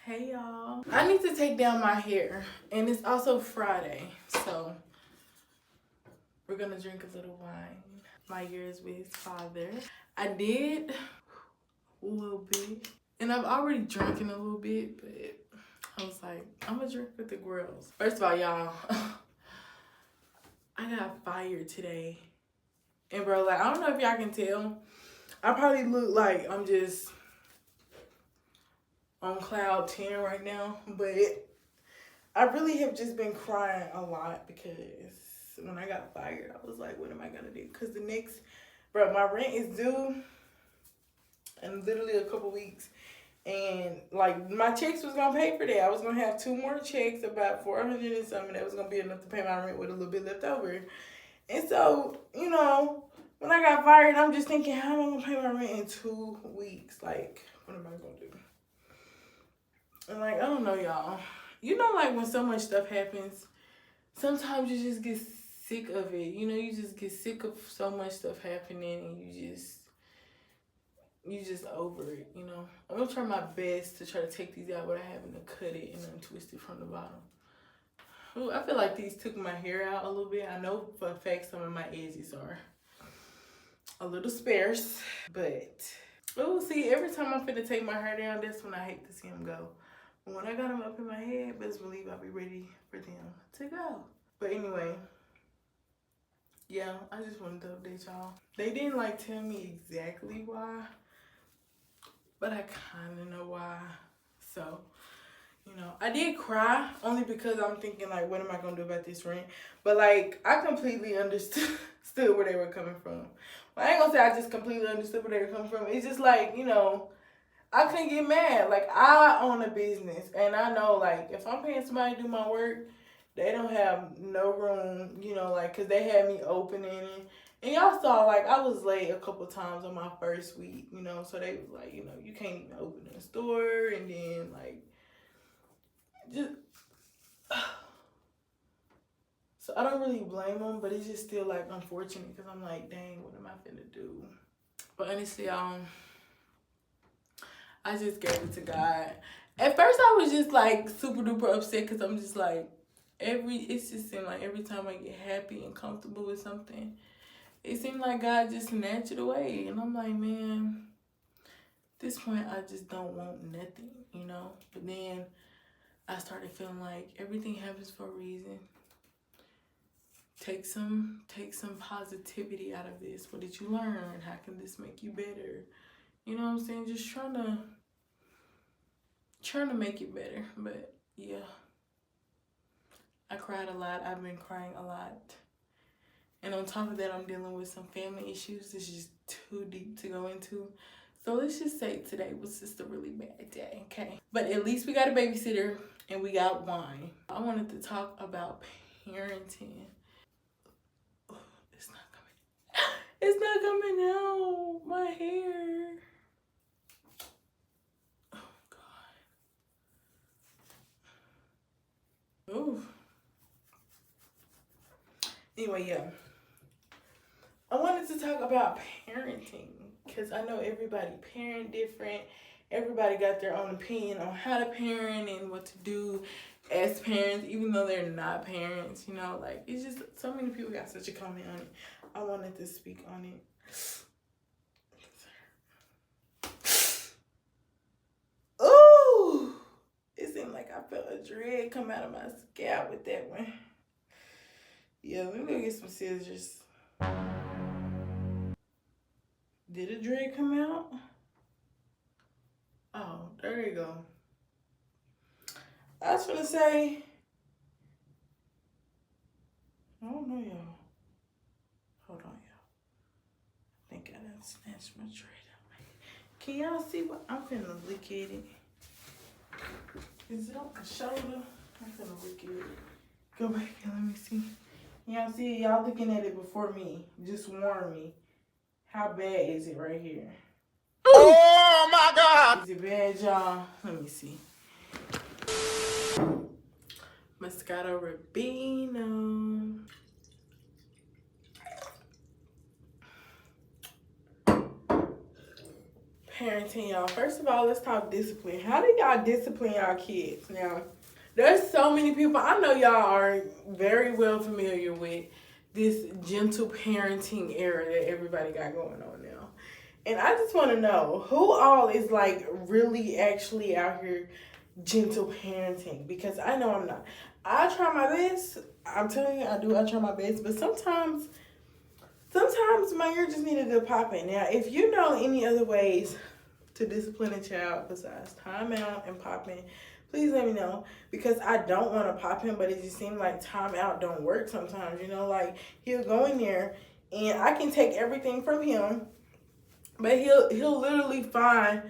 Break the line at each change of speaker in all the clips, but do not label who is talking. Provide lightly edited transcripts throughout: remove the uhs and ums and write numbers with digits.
Hey y'all. I need to take down my hair and it's also Friday, so we're gonna drink a little wine. My year is with his father. I did a little bit and I've already drinking a little bit, but I was like, I'm gonna drink with the girls. First of all, y'all, I got fired today. And bro, like, I don't know if y'all can tell. I probably look like I'm just on cloud 10 right now, but I really have just been crying a lot because when I got fired, I was like, what am I gonna do? Because bro, my rent is due in literally a couple weeks. And like my checks was gonna pay for that. I was gonna have 2 more checks, about 400 and something. That was gonna be enough to pay my rent with a little bit left over. And so, you know, when I got fired, I'm just thinking, how am I gonna pay my rent in 2 weeks? Like, what am I gonna do? And like, I don't know, y'all. You know, like when so much stuff happens, sometimes you just get sick of it. You know, you just get sick of so much stuff happening and you just over it, you know. I'm gonna try my best to try to take these out without having to cut it and untwist it from the bottom. Ooh, I feel like these took my hair out a little bit. I know for a fact some of my edges are a little sparse, but oh, see, every time I'm finna take my hair down, that's when I hate to see them go. But when I got them up in my head, best believe I'll be ready for them to go. But anyway, yeah, I just wanted to update y'all. They didn't like tell me exactly why, but I kind of know why. So, you know, I did cry only because I'm thinking like, what am I gonna do about this rent? But like, I completely understood where they were coming from. Well, I ain't gonna say I just completely understood where they were coming from. It's just like, you know, I couldn't get mad. Like, I own a business and I know like if I'm paying somebody to do my work, they don't have no room, you know, like, cause they had me opening it. And y'all saw, like, I was late a couple times on my first week, you know, so they was like, you know, you can't even open a store, and then, like, just, so I don't really blame them, but it's just still, like, unfortunate, because I'm like, dang, what am I finna do? But honestly, I just gave it to God. At first, I was just, like, super duper upset, because I'm just, like, it just seemed like every time I get happy and comfortable with something, it seemed like God just snatched it away. And I'm like, man, at this point, I just don't want nothing, you know? But then I started feeling like everything happens for a reason. Take some positivity out of this. What did you learn? How can this make you better? You know what I'm saying? Just trying to make it better. But yeah, I cried a lot. I've been crying a lot. And on top of that, I'm dealing with some family issues. This is just too deep to go into. So let's just say today was just a really bad day, okay? But at least we got a babysitter and we got wine. I wanted to talk about parenting. Oh, it's not coming. It's not coming out. My hair. Oh, God. Ooh. Anyway, yeah. I wanted to talk about parenting because I know everybody parent different. Everybody got their own opinion on how to parent and what to do as parents, even though they're not parents, you know, like it's just so many people got such a comment on it. I wanted to speak on it. Ooh, it seemed like I felt a dread come out of my scalp with that one. Yeah, let me go get some scissors. Did a dread come out? Oh, there you go. I was gonna say, I don't know, y'all. Hold on, y'all. I think I done snatched my dread out. Can y'all see what I'm finna look at it? Is it on my shoulder? I'm finna look at it. Go back and let me see. Y'all see it? Y'all looking at it before me. Just warn me. How bad is it right here? Oh my God! Is it bad, y'all? Let me see. Moscato Rubino. parenting, y'all. First of all, let's talk discipline. How do y'all discipline y'all kids? Now, there's so many people. I know y'all are very well familiar with this gentle parenting era that everybody got going on now. And I just want to know who all is like really actually out here gentle parenting, because I know I'm not. I try my best. I'm telling you, I do. I try my best, but sometimes my ear just need a good popping. Now, if you know any other ways to discipline a child besides time out and popping, please let me know, because I don't want to pop him, but it just seems like time out don't work sometimes. You know, like he'll go in there and I can take everything from him, but he'll literally find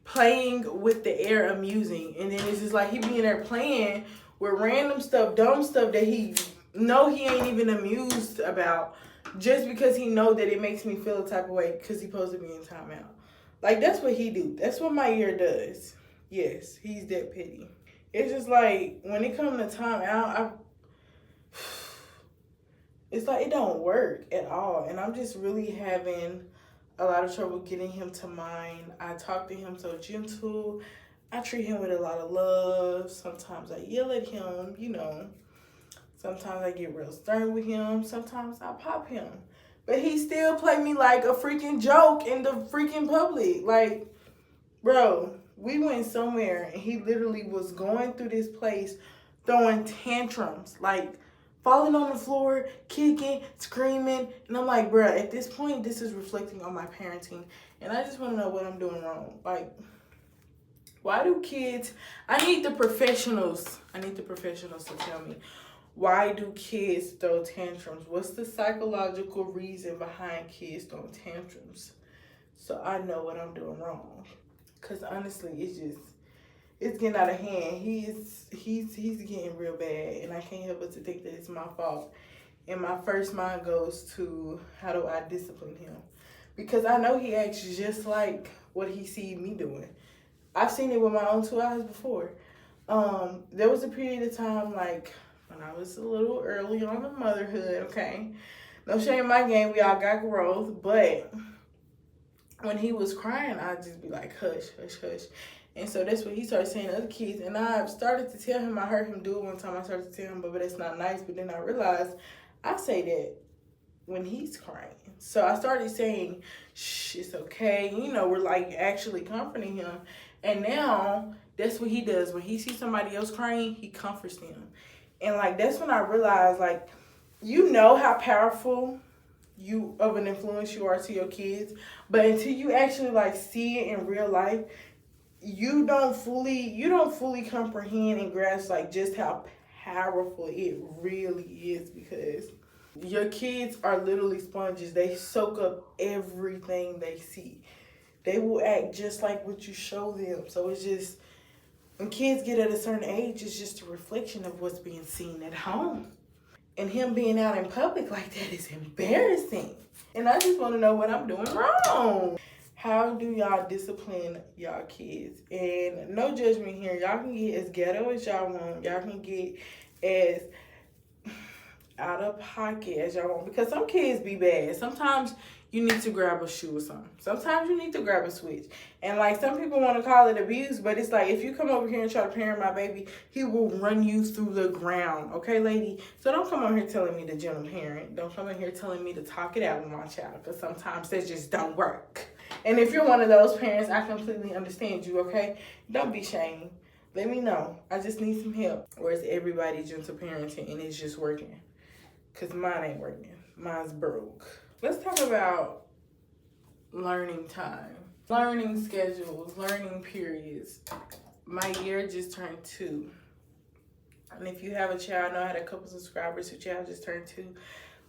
playing with the air amusing, and then it's just like he be in there playing with random stuff, dumb stuff that he ain't even amused about, just because he know that it makes me feel a type of way because he supposed to be in timeout. Like, that's what he do. That's what my ear does. Yes, he's that petty. It's just like when it comes to timeout, it's like it don't work at all, and I'm just really having a lot of trouble getting him to mind. I talk to him so gentle. I treat him with a lot of love. Sometimes I yell at him, you know. Sometimes I get real stern with him. Sometimes I pop him. But he still play me like a freaking joke in the freaking public. Like, bro, we went somewhere and he literally was going through this place throwing tantrums. Like, falling on the floor, kicking, screaming. And I'm like, bro, at this point, this is reflecting on my parenting. And I just want to know what I'm doing wrong. Like, why do kids... I need the professionals to tell me. Why do kids throw tantrums? What's the psychological reason behind kids throwing tantrums? So I know what I'm doing wrong. Because honestly, it's getting out of hand. He's getting real bad, and I can't help but to think that it's my fault. And my first mind goes to, how do I discipline him? Because I know he acts just like what he sees me doing. I've seen it with my own 2 eyes before. There was a period of time, like, when I was a little early on the motherhood, okay? No shame in my game, we all got growth, but when he was crying, I'd just be like, hush, hush, hush. And so that's what he started saying to other kids. And I started to tell him, I heard him do it one time. I started to tell him, but that's not nice. But then I realized I say that when he's crying. So I started saying, shh, it's okay. You know, we're like actually comforting him. And now that's what he does. When he sees somebody else crying, he comforts them. And like, that's when I realized, like, you know how powerful you of an influence you are to your kids, but until you actually like see it in real life, you don't fully comprehend and grasp like just how powerful it really is, because your kids are literally sponges. They soak up everything they see. They will act just like what you show them. So it's just, when kids get at a certain age, it's just a reflection of what's being seen at home. And him being out in public like that is embarrassing. And I just want to know what I'm doing wrong. How do y'all discipline y'all kids? And no judgment here. Y'all can get as ghetto as y'all want. Y'all can get as out of pocket as y'all want. Because some kids be bad. Sometimes you need to grab a shoe or something. Sometimes you need to grab a switch. And like, some people want to call it abuse, but it's like, if you come over here and try to parent my baby, he will run you through the ground. Okay, lady? So don't come over here telling me to gentle parent. Don't come in here telling me to talk it out with my child, because sometimes that just don't work. And if you're one of those parents, I completely understand you, okay? Don't be ashamed. Let me know. I just need some help. Or is everybody gentle parenting and it's just working? Because mine ain't working. Mine's broke. Let's talk about learning time, learning schedules, learning periods. My year just turned 2. And if you have a child, I know I had a couple subscribers who child just turned 2.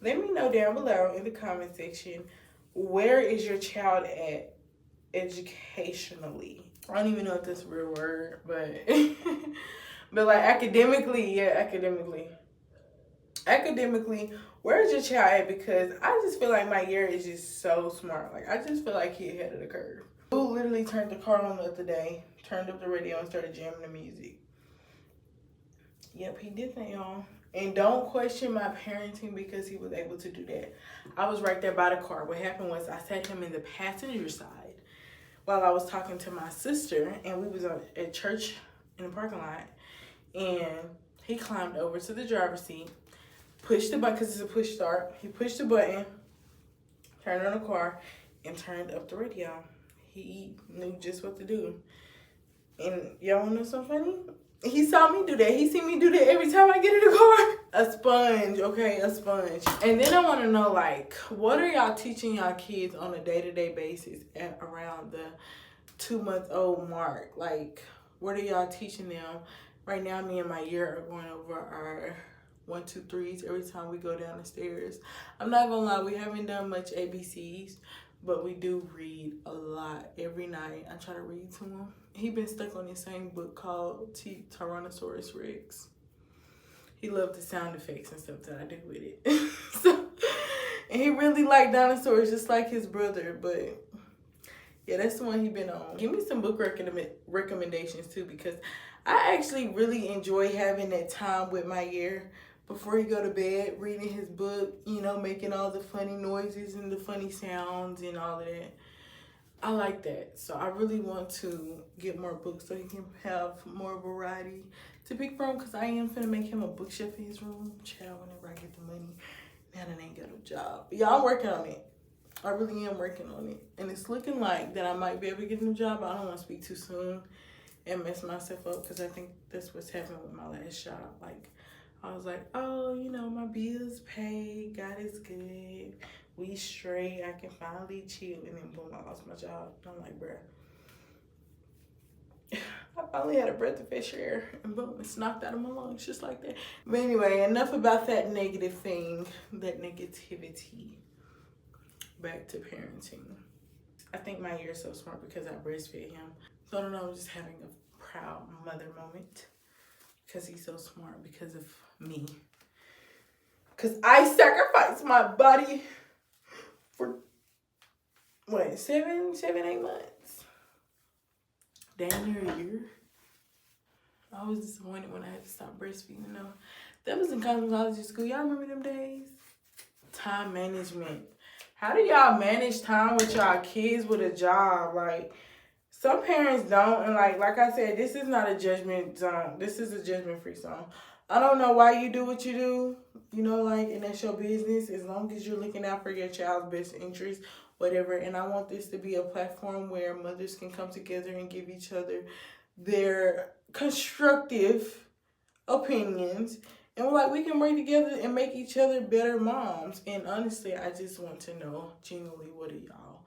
Let me know down below in the comment section, where is your child at educationally? I don't even know if that's a real word, but but like academically, yeah, academically, where's your child at? Because I just feel like my year is just so smart. Like, I just feel like he ahead of the curve. Who literally turned the car on the other day, turned up the radio and started jamming the music. Yep, he did that, y'all. And don't question my parenting because he was able to do that. I was right there by the car. What happened was I sat him in the passenger side while I was talking to my sister, and we was at church in the parking lot, and he climbed over to the driver's seat, pushed the button, because it's a push start. He pushed the button, turned on the car, and turned up the radio. He knew just what to do. And y'all wanna know something funny? He saw me do that. He see me do that every time I get in the car. A sponge, okay, a sponge. And then I want to know, like, what are y'all teaching y'all kids on a day-to-day basis at around the 2-month-old mark? Like, what are y'all teaching them? Right now, me and my year are going over our 1, 2, 3s every time we go down the stairs. I'm not gonna lie, we haven't done much ABCs, but we do read a lot every night. I try to read to him. He been stuck on this same book called Tyrannosaurus Rex. He loved the sound effects and stuff that I do with it. And he really liked dinosaurs just like his brother. But yeah, that's the one he been on. Give me some book recommendations too, because I actually really enjoy having that time with my year before he go to bed, reading his book, you know, making all the funny noises and the funny sounds and all of that. I like that. So I really want to get more books so he can have more variety to pick from, because I am finna make him a bookshelf in his room. Child, whenever I get the money. Now that I ain't got a job. Y'all, I'm working on it. I really am working on it. And it's looking like that I might be able to get a new job, but I don't want to speak too soon and mess myself up, because I think that's what's happened with my last job. Like, I was like, oh, you know, my bills paid, God is good, we straight, I can finally chill, and then boom, I lost my job. I'm like, bruh, I finally had a breath of fresh air, and boom, it's knocked out of my lungs just like that. But anyway, enough about that negative thing, that negativity. Back to parenting. I think my year is so smart because I breastfed him. So I don't know, I'm just having a proud mother moment because he's so smart because of me. Because I sacrificed my body for, what, 7, 8 months? Damn near a year. I was disappointed when I had to stop breastfeeding though. That was in cosmetology school. Y'all remember them days? Time management. How do y'all manage time with y'all kids with a job? Like, some parents don't, and like I said, this is not a judgment zone. This is a judgment-free zone. I don't know why you do what you do, you know, like, and that's your business, as long as you're looking out for your child's best interest, whatever. And I want this to be a platform where mothers can come together and give each other their constructive opinions. And we're like, we can work together and make each other better moms. And honestly, I just want to know, genuinely, what do y'all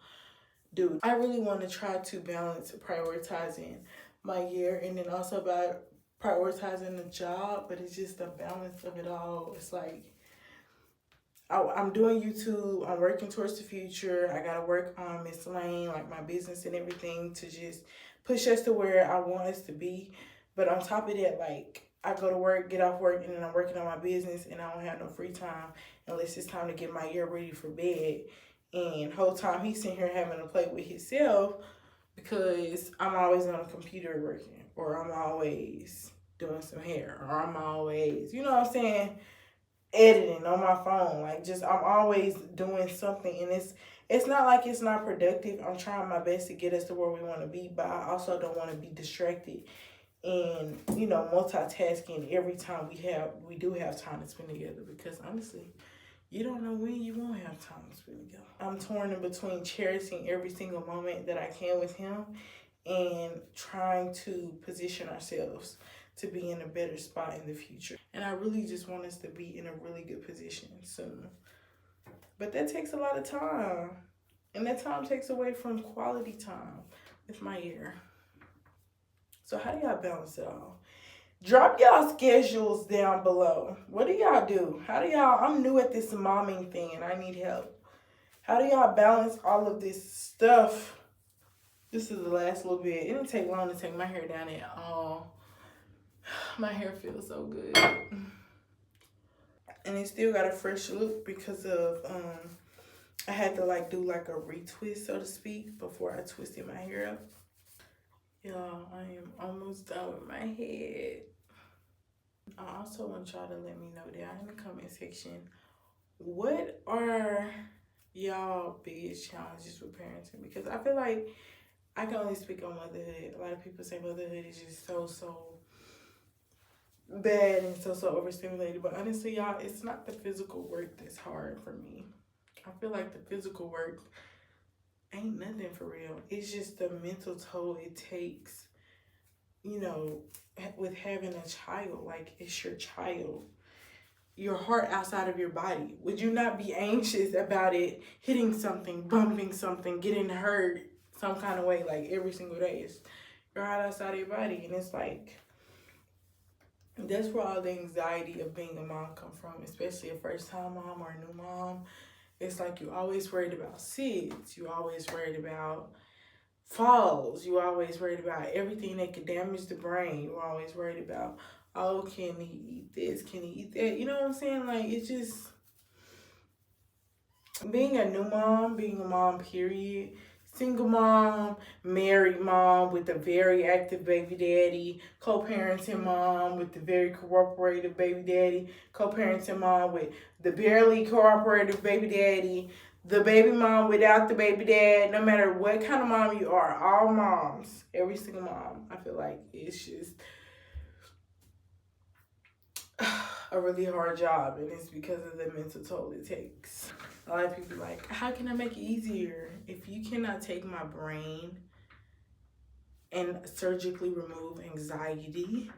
do? I really want to try to balance prioritizing my year and then also about prioritizing the job, but it's just the balance of it all. It's like, I'm doing YouTube, I'm working towards the future. I got to work on Miss Lane, like my business and everything, to just push us to where I want us to be. But on top of that, like, I go to work, get off work, and then I'm working on my business, and I don't have no free time unless it's time to get my ear ready for bed. And whole time he's sitting here having to play with himself because I'm always on a computer working, or I'm always doing some hair, or I'm always, you know what I'm saying, editing on my phone. Like, just, I'm always doing something, and it's not like it's not productive. I'm trying my best to get us to where we want to be, but I also don't want to be distracted and, you know, multitasking every time we do have time to spend together, because honestly, you don't know when you won't have time to spend together. I'm torn in between cherishing every single moment that I can with him and trying to position ourselves to be in a better spot in the future. And I really just want us to be in a really good position soon. But that takes a lot of time. And that time takes away from quality time with my ear. So how do y'all balance it all? Drop y'all schedules down below. What do y'all do? How do y'all, I'm new at this momming thing and I need help. How do y'all balance all of this stuff? This is the last little bit. It didn't take long to take my hair down at all. My hair feels so good. And it still got a fresh look because of, I had to like do like a retwist, so to speak, before I twisted my hair up. Y'all, I am almost done with my head. I also want y'all to let me know down in the comment section, what are y'all biggest challenges with parenting? Because I feel like I can only speak on motherhood. A lot of people say motherhood is just so bad and so overstimulated. But honestly, y'all, it's not the physical work that's hard for me. I feel like the physical work ain't nothing for real. It's just the mental toll it takes, you know, with having a child. Like, it's your child. Your heart outside of your body. Would you not be anxious about it hitting something, bumping something, getting hurt some kind of way, like every single day? It's your heart outside of your body. And it's like, that's where all the anxiety of being a mom come from, especially a first-time mom or a new mom. It's like you always worried about SIDS. You always worried about falls. You always worried about everything that could damage the brain. You always worried about, oh, can he eat this? Can he eat that? You know what I'm saying? Like, it's just being a new mom, being a mom, period. Single mom, married mom with a very active baby daddy, co-parenting mom with the very cooperative baby daddy, co-parenting mom with the barely cooperative baby daddy, the baby mom without the baby dad. No matter what kind of mom you are, all moms, every single mom, I feel like it's just a really hard job, and it's because of the mental toll it takes. A lot of people are like, how can I make it easier? If you cannot take my brain and surgically remove anxiety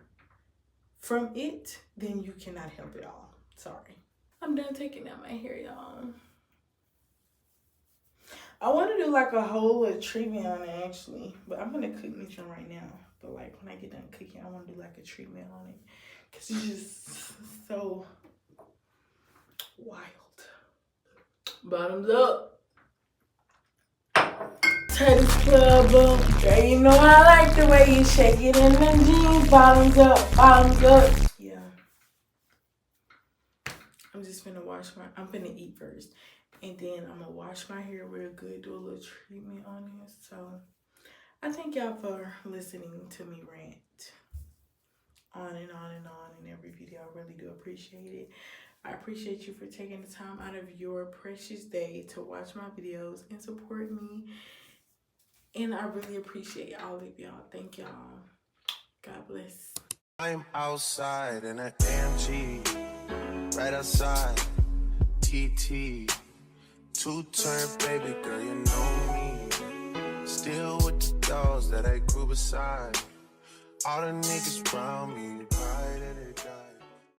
from it, then you cannot help it all. Sorry. I'm done taking out my hair, y'all. I want to do like a whole treatment on it, actually, but I'm gonna cook this one right now. But like when I get done cooking, I want to do like a treatment on it, because it's just so wild. Bottoms up. Turn this club up. Girl, you know I like the way you shake it in them jeans. Bottoms up, bottoms up. Yeah. I'm just finna I'm finna eat first. And then I'm gonna wash my hair real good, do a little treatment on this. So I thank y'all for listening to me rant on and on and on in every video. I really do appreciate it. I appreciate you for taking the time out of your precious day to watch my videos and support me. And I really appreciate all of y'all. Thank y'all. God bless.
I'm outside in an AMG, right outside, TT. Two-turn baby girl, you know me. Still with the dolls that I grew beside. All the niggas around me, right at it,